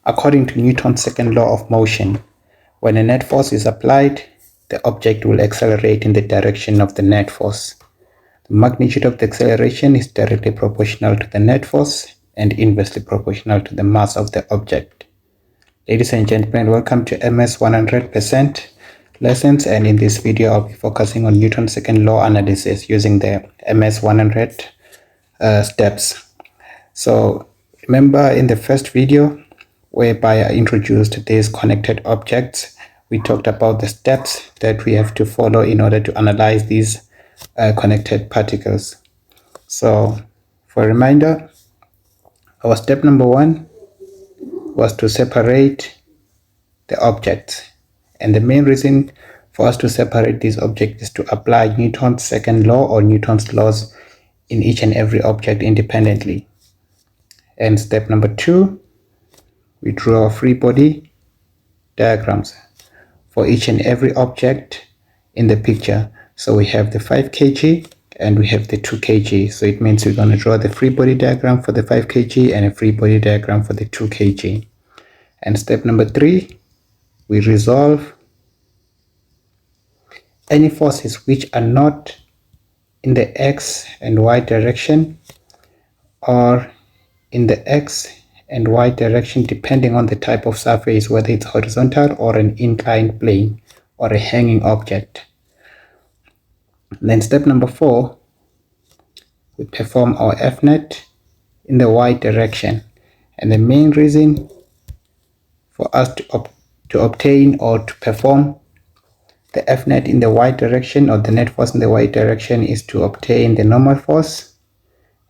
According to Newton's second law of motion, when a net force is applied, the object will accelerate in the direction of the net force. The magnitude of the acceleration is directly proportional to the net force and inversely proportional to the mass of the object. Ladies and gentlemen, welcome to MS 100% lessons, and in this video I'll be focusing on Newton's second law analysis using the MS 100 steps. So remember in the first video whereby I introduced these connected objects, we talked about the steps that we have to follow in order to analyze these connected particles. So for a reminder, our step number 1 was to separate the objects, and the main reason for us to separate these objects is to apply Newton's second law or Newton's laws in each and every object independently. And step number 2, we draw free body diagrams for each and every object in the picture. So we have the 5 kg and we have the 2 kg. So it means we're going to draw the free body diagram for the 5 kg and a free body diagram for the 2 kg. And step number 3, we resolve any forces which are not in the x and y direction or in the x and y direction depending on the type of surface, whether it's horizontal or an inclined plane or a hanging object. Then step number 4, we perform our F-net in the y direction, and the main reason for us to obtain or to perform the F-net in the y direction or the net force in the y direction is to obtain the normal force,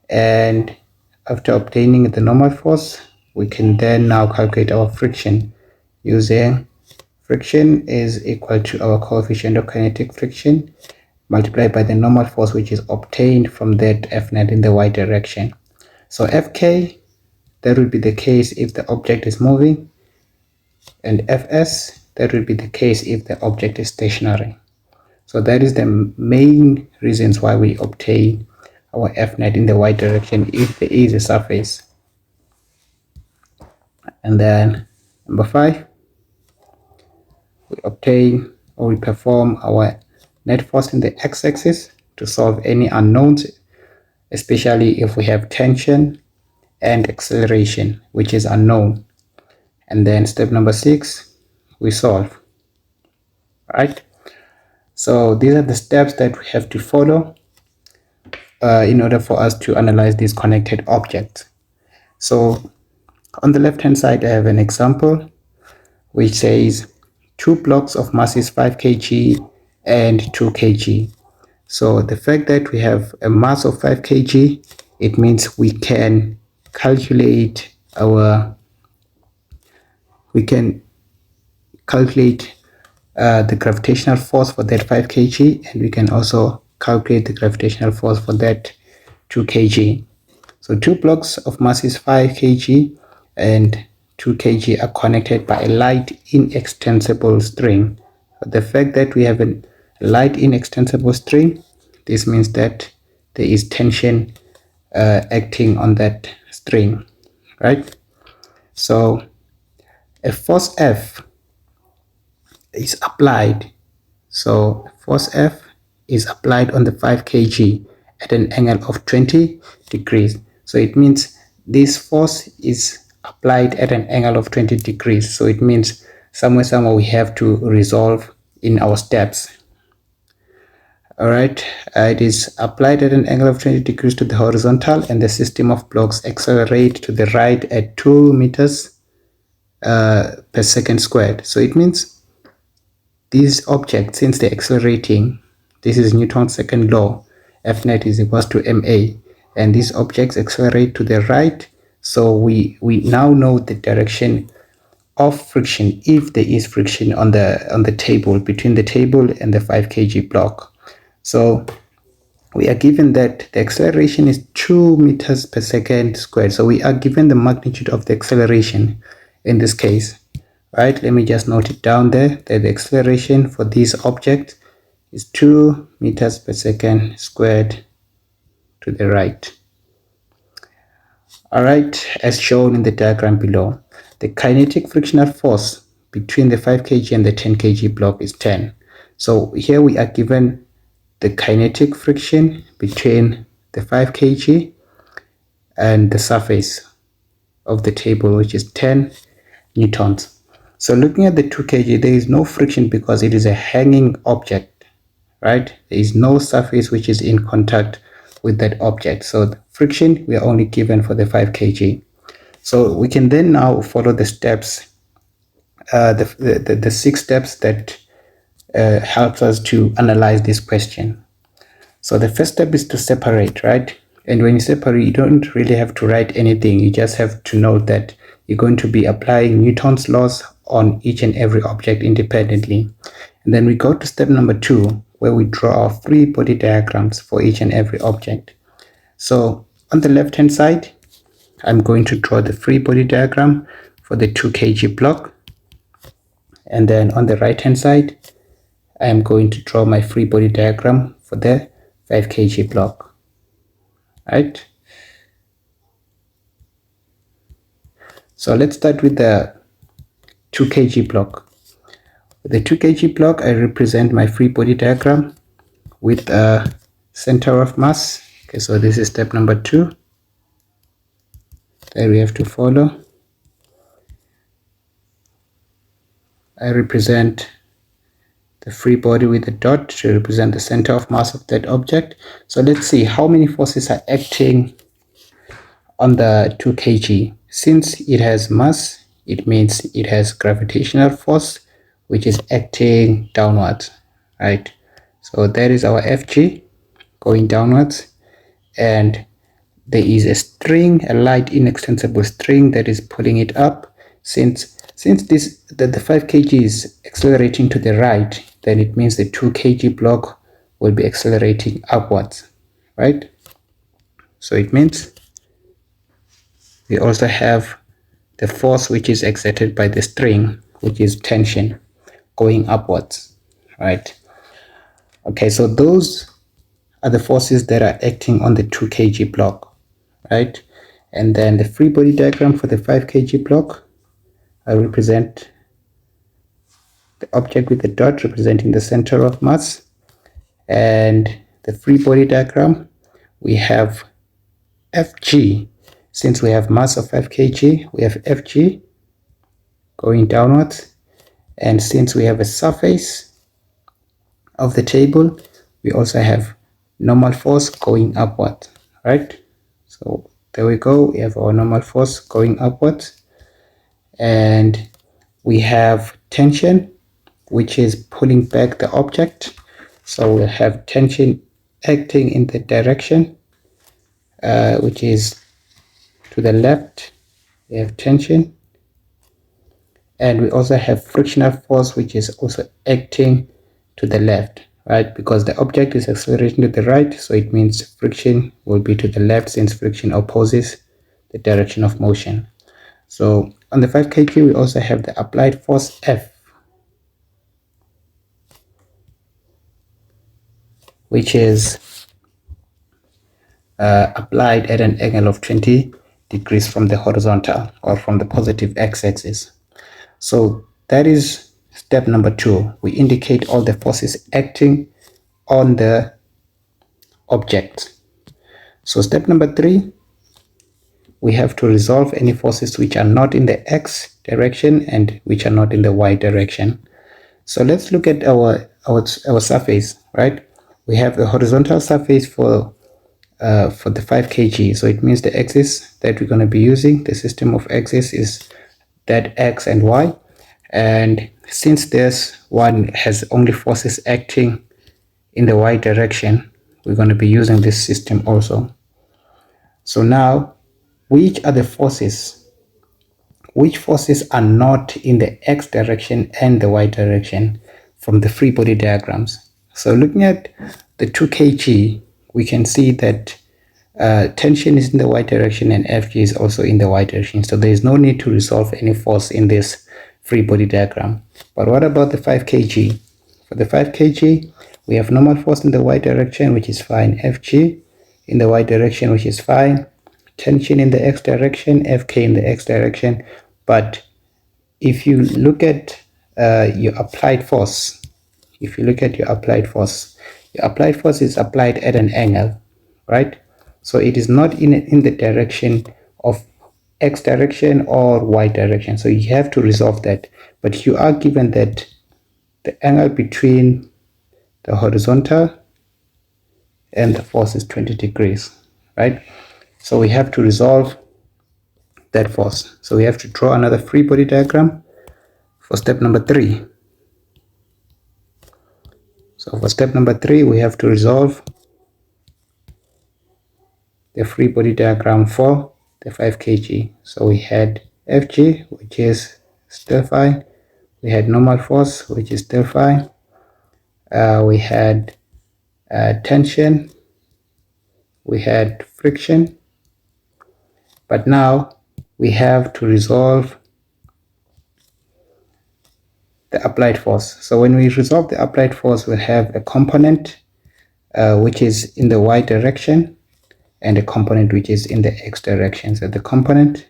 and after obtaining the normal force we can then now calculate our friction using friction is equal to our coefficient of kinetic friction multiplied by the normal force which is obtained from that F-net in the y direction. So Fk, that will be the case if the object is moving, and Fs, that will be the case if the object is stationary. So that is the main reasons why we obtain our F-net in the y direction if there is a surface. And then number 5, we obtain or we perform our net force in the x-axis to solve any unknowns, especially if we have tension and acceleration which is unknown. And then step number 6, we solve. Right, so these are the steps that we have to follow in order for us to analyze these connected objects. So on the left hand side I have an example which says 2 blocks of masses 5 kg and 2 kg. So the fact that we have a mass of 5 kg, it means we can calculate the gravitational force for that 5 kg, and we can also calculate the gravitational force for that 2 kg. So 2 blocks of masses 5 kg and 2 kg are connected by a light inextensible string. The fact that we have a light inextensible string, this means that there is tension acting on that string, right? So a force F is applied. So force F is applied on the 5 kg at an angle of 20 degrees. So it means this force is applied at an angle of 20 degrees. So it means somewhere we have to resolve in our steps. All right, it is applied at an angle of 20 degrees to the horizontal, and the system of blocks accelerate to the right at 2 meters per second squared. So it means these objects, since they're accelerating, this is Newton's second law, F-net is equals to ma, and these objects accelerate to the right. So we now know the direction of friction if there is friction on the table, between the table and the 5 kg block. So we are given that the acceleration is 2 meters per second squared. So we are given the magnitude of the acceleration in this case, right? Let me just note it down there that the acceleration for this object is 2 meters per second squared to the right. All right, as shown in the diagram below. the kinetic frictional force between the 5 kg and the 10 kg block is 10. So here we are given the kinetic friction between the 5 kg and the surface of the table, which is 10 newtons. So looking at the 2 kg, there is no friction because it is a hanging object, right? There is no surface which is in contact with that object. So the friction we are only given for the 5 kg. So we can then now follow the steps, the 6 steps that helps us to analyze this question. So the first step is to separate, right? And when you separate, you don't really have to write anything. You just have to know that you're going to be applying Newton's laws on each and every object independently. And then we go to step number 2, where we draw our free body diagrams for each and every object. So on the left hand side, I'm going to draw the free body diagram for the 2 kg block. And then on the right hand side, I'm going to draw my free body diagram for the 5 kg block. Right? So let's start with the 2 kg block. With the 2 kg block, I represent my free body diagram with a center of mass. Okay, so this is step number 2 that we have to follow. I represent the free body with a dot to represent the center of mass of that object. So let's see how many forces are acting on the 2 kg. Since it has mass, it means it has gravitational force which is acting downwards, right? So that is our Fg going downwards, and there is a string, a light inextensible string that is pulling it up. Since the 5 kg is accelerating to the right, then it means the 2 kg block will be accelerating upwards, right? So it means we also have the force which is exerted by the string, which is tension, going upwards, right? Okay, so those are the forces that are acting on the 2 kg block, right? And then the free body diagram for the 5 kg block, I represent the object with the dot representing the center of mass. And the free body diagram, we have Fg. Since we have mass of 5 kg, we have Fg going downwards. And since we have a surface of the table, we also have normal force going upward, right? So there we go, we have our normal force going upwards. And we have tension, which is pulling back the object. So we'll have tension acting in the direction, which is to the left. We have tension. And we also have frictional force, which is also acting to the left, right? Because the object is accelerating to the right, so it means friction will be to the left, since friction opposes the direction of motion. So on the 5 kg, we also have the applied force F, which is applied at an angle of 20 degrees from the horizontal, or from the positive x-axis. So that is step number 2. We indicate all the forces acting on the object. So step number 3, we have to resolve any forces which are not in the x direction and which are not in the y direction. So let's look at our surface, right? We have a horizontal surface for the 5 kg. So it means the axis that we're going to be using, the system of axis, is that x and y. And since this one has only forces acting in the y direction, we're going to be using this system also. So now, which are the forces? Which forces are not in the x direction and the y direction from the free body diagrams? So looking at the 2 kg, we can see that tension is in the y direction and Fg is also in the y direction. So there is no need to resolve any force in this free body diagram. But what about the 5 kg? For the 5 kg, we have normal force in the y direction, which is fine. Fg in the y direction, which is fine. Tension in the x direction, Fk in the x direction. But if you look at your applied force, your applied force is applied at an angle, right? So it is not in the direction of x direction or y direction, so you have to resolve that. But you are given that the angle between the horizontal and the force is 20 degrees, right? So we have to resolve that force. So we have to draw another free body diagram for step number 3. So for step number 3, we have to resolve the free body diagram for the 5 kg. So we had Fg, which is still fine. We had normal force, which is still fine. We had tension. We had friction. But now we have to resolve the applied force. So when we resolve the applied force, we'll have a component which is in the y direction and a component which is in the x direction. So the component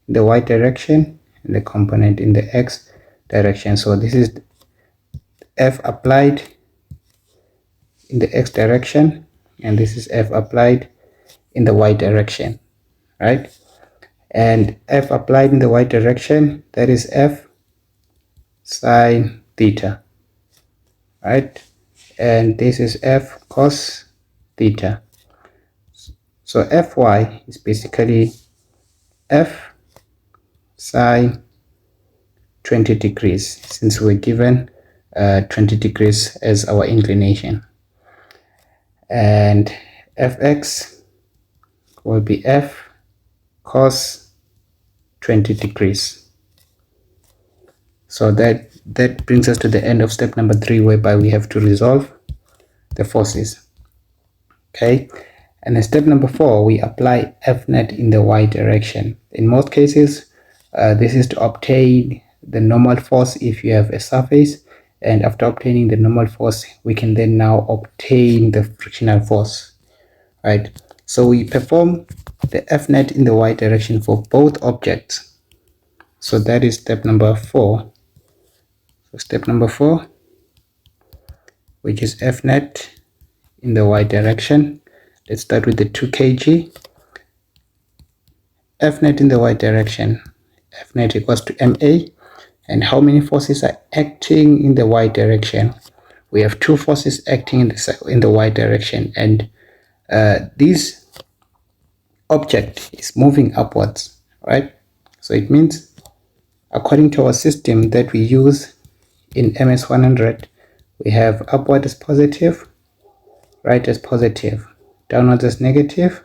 in the y direction and the component in the x direction. So this is F applied in the x direction, and this is F applied in the y direction, right? And F applied in the y direction, that is F sine theta, right? And this is F cos theta. So Fy is basically F sine 20 degrees, since we're given 20 degrees as our inclination. And Fx will be F cos 20 degrees. So that brings us to the end of step number 3, whereby we have to resolve the forces. Okay, and in step number 4, we apply F net in the y direction. In most cases, this is to obtain the normal force if you have a surface, and after obtaining the normal force, we can then now obtain the frictional force, right? So we perform the F net in the y direction for both objects. So that is step number 4. So step number 4, which is F net in the y direction. Let's start with the 2 kg. F net in the y direction. F net equals to MA. And how many forces are acting in the y direction? We have 2 forces acting in the y direction, and this object is moving upwards, right? So it means, according to our system that we use in MS100, we have upward as positive, right as positive, downwards as negative,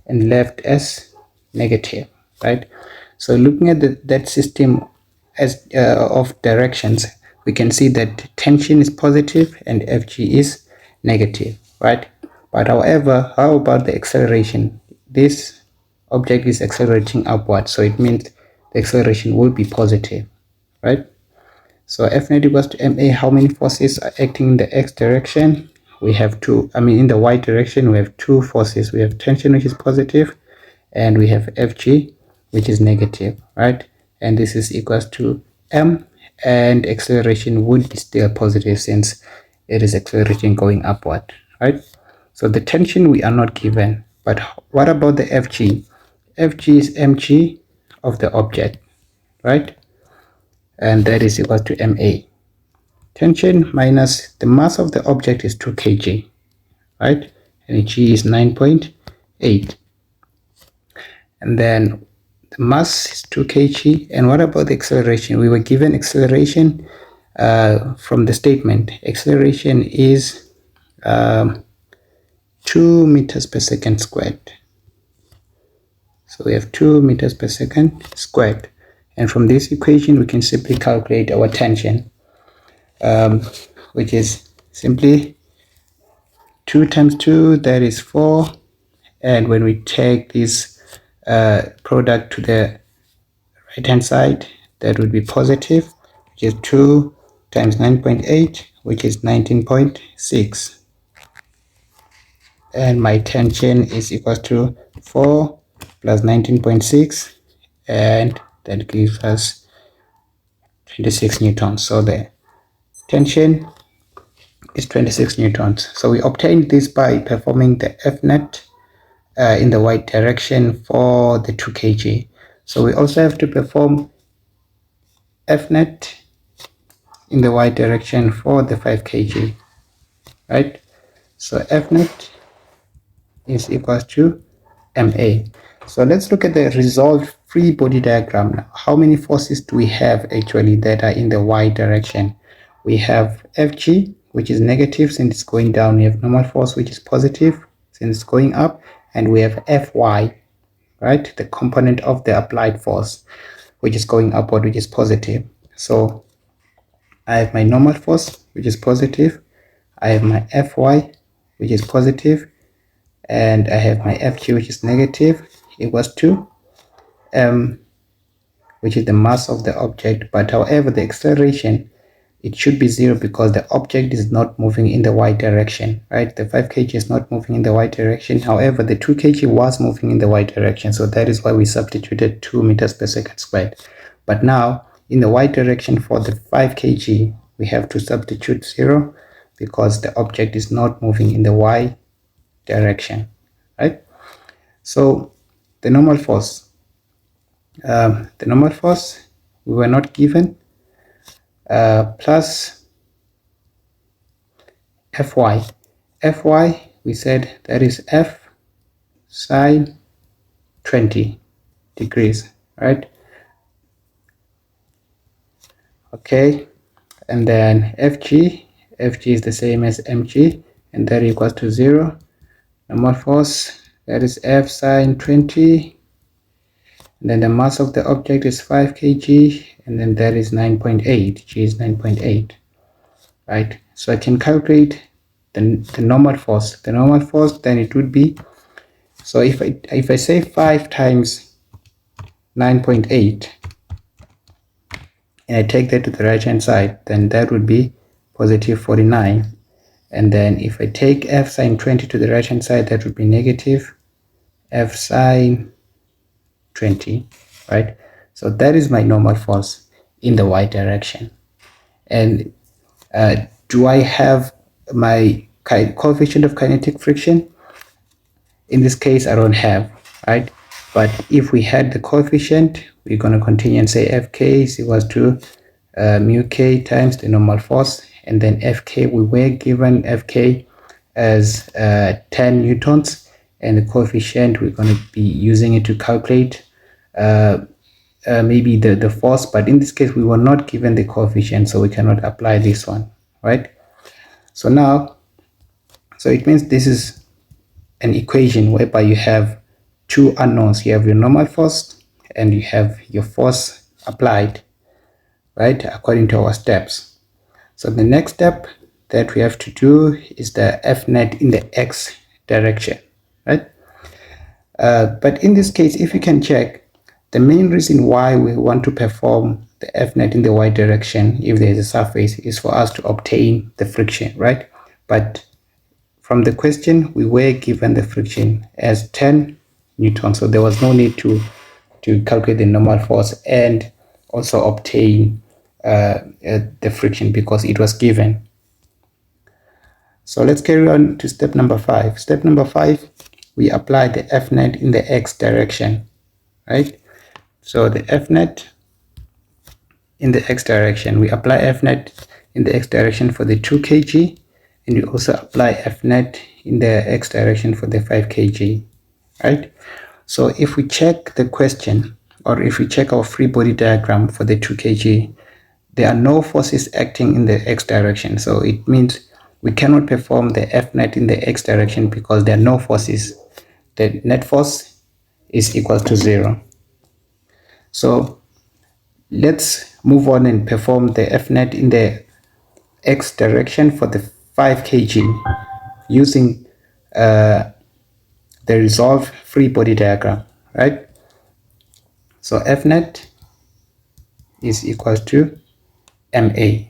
and left as negative, right? So looking at that system as of directions, we can see that tension is positive and Fg is negative, right? But however, how about the acceleration? This object is accelerating upward, so it means the acceleration will be positive, right? So F net equals to MA. How many forces are acting in the x direction? We have 2. In the y direction, we have 2 forces. We have tension, which is positive, and we have Fg, which is negative, right? And this is equals to M, and acceleration would be still positive since it is accelerating going upward, right? So the tension we are not given, but what about the Fg? Fg is mg of the object, right? And that is equal to MA. Tension minus the mass of the object is 2 kg, right? And G is 9.8. And then the mass is 2 kg. And what about the acceleration? We were given acceleration from the statement. Acceleration is 2 meters per second squared. So we have 2 meters per second squared. And from this equation, we can simply calculate our tension, which is simply 2 times 2, that is 4. And when we take this product to the right hand side, that would be positive, which is 2 times 9.8, which is 19.6. And my tension is equal to 4 plus 19.6, and that gives us 26 newtons. So the tension is 26 newtons. So we obtained this by performing the Fnet in the y direction for the 2 kg. So we also have to perform Fnet in the y direction for the 5 kg, right? So Fnet is equals to MA. So let's look at the resolved free body diagram now. How many forces do we have actually that are in the y direction? We have Fg, which is negative since it's going down. We have normal force, which is positive since it's going up. And we have Fy, right? The component of the applied force, which is going upward, which is positive. So I have my normal force, which is positive. I have my Fy, which is positive, and I have my Fg, which is negative, equals to m, which is the mass of the object. But however, the acceleration, it should be 0 because the object is not moving in the y direction, right? The 5 kg is not moving in the y direction. However, the 2 kg was moving in the y direction. So that is why we substituted 2 meters per second squared. But now in the y direction for the 5 kg, we have to substitute 0 because the object is not moving in the y direction, right? So the normal force, we were not given, plus Fy. Fy, we said that is F sine 20 degrees, right? Okay, and then Fg is the same as mg, and that equals to 0. Normal force, that is F sine 20, and then the mass of the object is 5 kg, and then that is 9.8, g is 9.8, right? So I can calculate the normal force. The normal force, then it would be, so if I say 5 times 9.8, and I take that to the right hand side, then that would be positive 49. And then if I take F sine 20 to the right hand side, that would be negative F sine 20, right? So that is my normal force in the y direction. And do I have my coefficient of kinetic friction? In this case, I don't have, right? But if we had the coefficient, we're going to continue and say Fk is equal to mu k times the normal force, and then Fk, we were given Fk as 10 newtons, and the coefficient, we're going to be using it to calculate maybe the force, but in this case we were not given the coefficient, so we cannot apply this one, right? So now, so it means this is an equation whereby you have two unknowns. You have your normal force and you have your force applied, right, according to our steps. So the next step that we have to do is the Fnet in the x direction, right? But in this case, if you can check, the main reason why we want to perform the Fnet in the y direction, if there is a surface, is for us to obtain the friction, right? But from the question, we were given the friction as 10 newtons, so there was no need to calculate the normal force and also obtain the friction because it was given. So let's carry on to step number 5. Step number 5, we apply the Fnet in the x direction, right? So the Fnet in the x direction, we apply Fnet in the x direction for the 2 kg, and we also apply Fnet in the x direction for the 5 kg, right? So if we check the question, or if we check our free body diagram for the 2 kg, there are no forces acting in the x direction. So it means we cannot perform the Fnet in the x direction because there are no forces. The net force is equal to 0. So let's move on and perform the Fnet in the x direction for the 5 kg using the resolved free body diagram, right? So Fnet is equal to MA.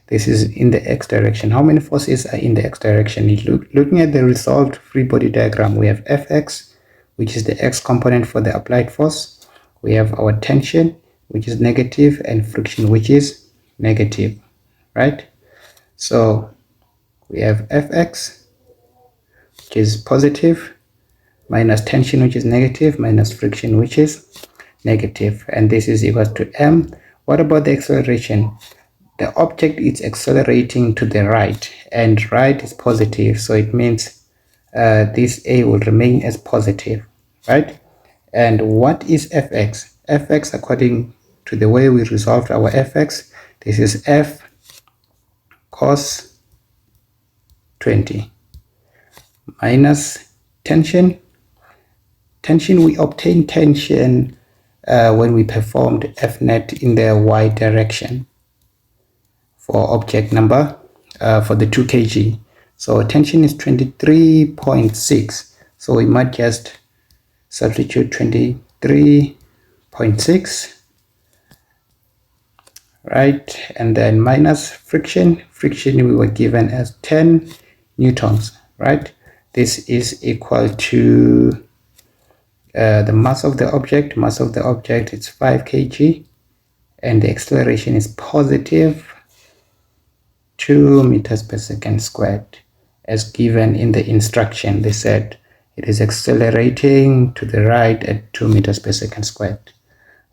This is in the x direction. How many forces are in the x direction? Looking at the resolved free body diagram, we have Fx, which is the x component for the applied force. we have our tension, which is negative, and friction, which is negative, right? So we have Fx, which is positive, minus tension, which is negative, minus friction, which is negative, and this is equal to m. What about the acceleration? The object is accelerating to the right, and right is positive, so it means this a will remain as positive, right? And what is Fx? Fx, according to the way we resolved our Fx, this is F cos 20 minus tension. Tension, we obtained tension when we performed Fnet in the y direction for object number for the 2 kg. So tension is 23.6. So we might just substitute 23.6, right? And then minus friction. Friction we were given as 10 newtons, right? This is equal to the mass of the object. Mass of the object is 5 kg, and the acceleration is positive 2 meters per second squared, as given in the instruction. They said it is accelerating to the right at 2 meters per second squared,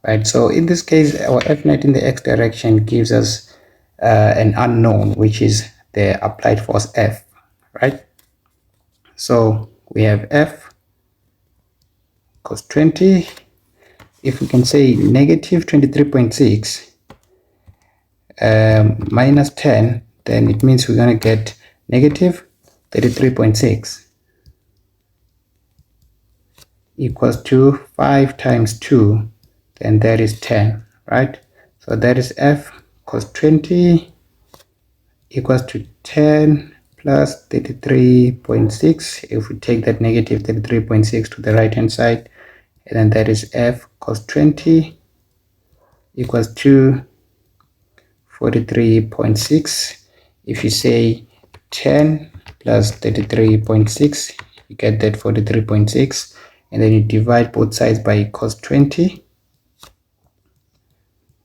right? So in this case, our Fnet in the x direction gives us an unknown, which is the applied force F, right? So we have F cos 20. If we can say negative 23.6 minus 10, then it means we're going to get negative 33.6 equals to 5 times 2, then that is 10, right? So that is F cos 20 equals to 10 plus 33.6. If we take that negative 33.6 to the right hand side, and then that is F cos 20 equals to 43.6. If you say 10 plus 33.6, you get that 43.6, and then you divide both sides by cos 20,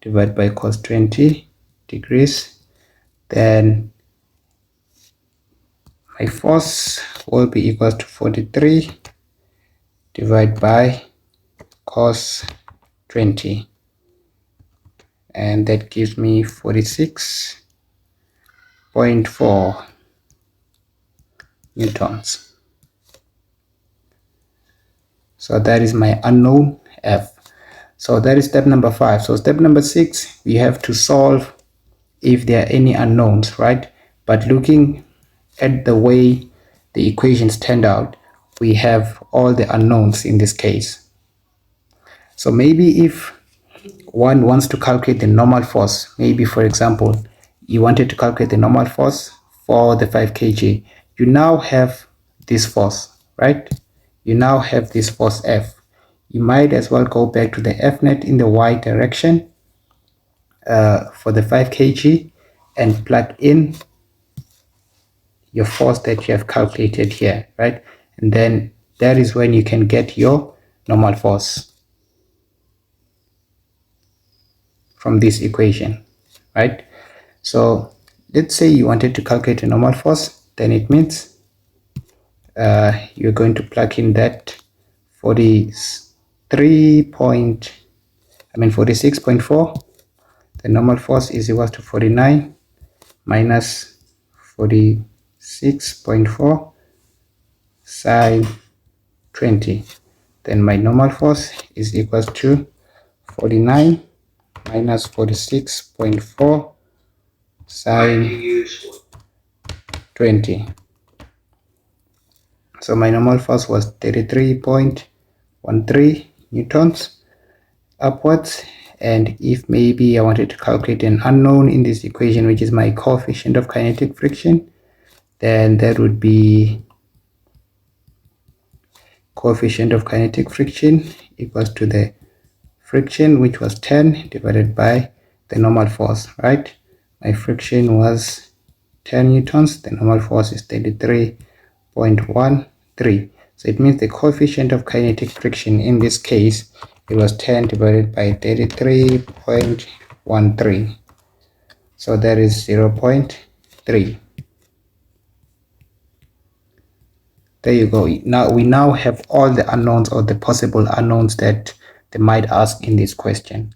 divide by cos 20 degrees, then my force will be equal to 43 divided by cos 20, and that gives me 46.4 newtons. So that is my unknown F. So that is step number 5. So step number 6, we have to solve if there are any unknowns, right? But looking at the way the equations turned out, we have all the unknowns in this case. So maybe if one wants to calculate the normal force, maybe for example, you wanted to calculate the normal force for the 5 kg, you now have this force, right? You now have this force F. You might as well go back to the Fnet in the y direction for the 5 kg and plug in your force that you have calculated here, right? And then that is when you can get your normal force from this equation, right? So let's say you wanted to calculate a normal force, then it means you're going to plug in that 46.4. The normal force is equal to 49 minus 46.4 sine 20. Then my normal force is equal to 49 minus 46.4 sine 20. So my normal force was 33.13 newtons upwards. And if maybe I wanted to calculate an unknown in this equation, which is my coefficient of kinetic friction, then that would be coefficient of kinetic friction equals to the friction, which was 10, divided by the normal force, right? My friction was 10 newtons, the normal force is 33.13. So it means the coefficient of kinetic friction in this case it was 10 divided by 33.13. So that is 0.3. There you go. Now we have all the unknowns or the possible unknowns that they might ask in this question.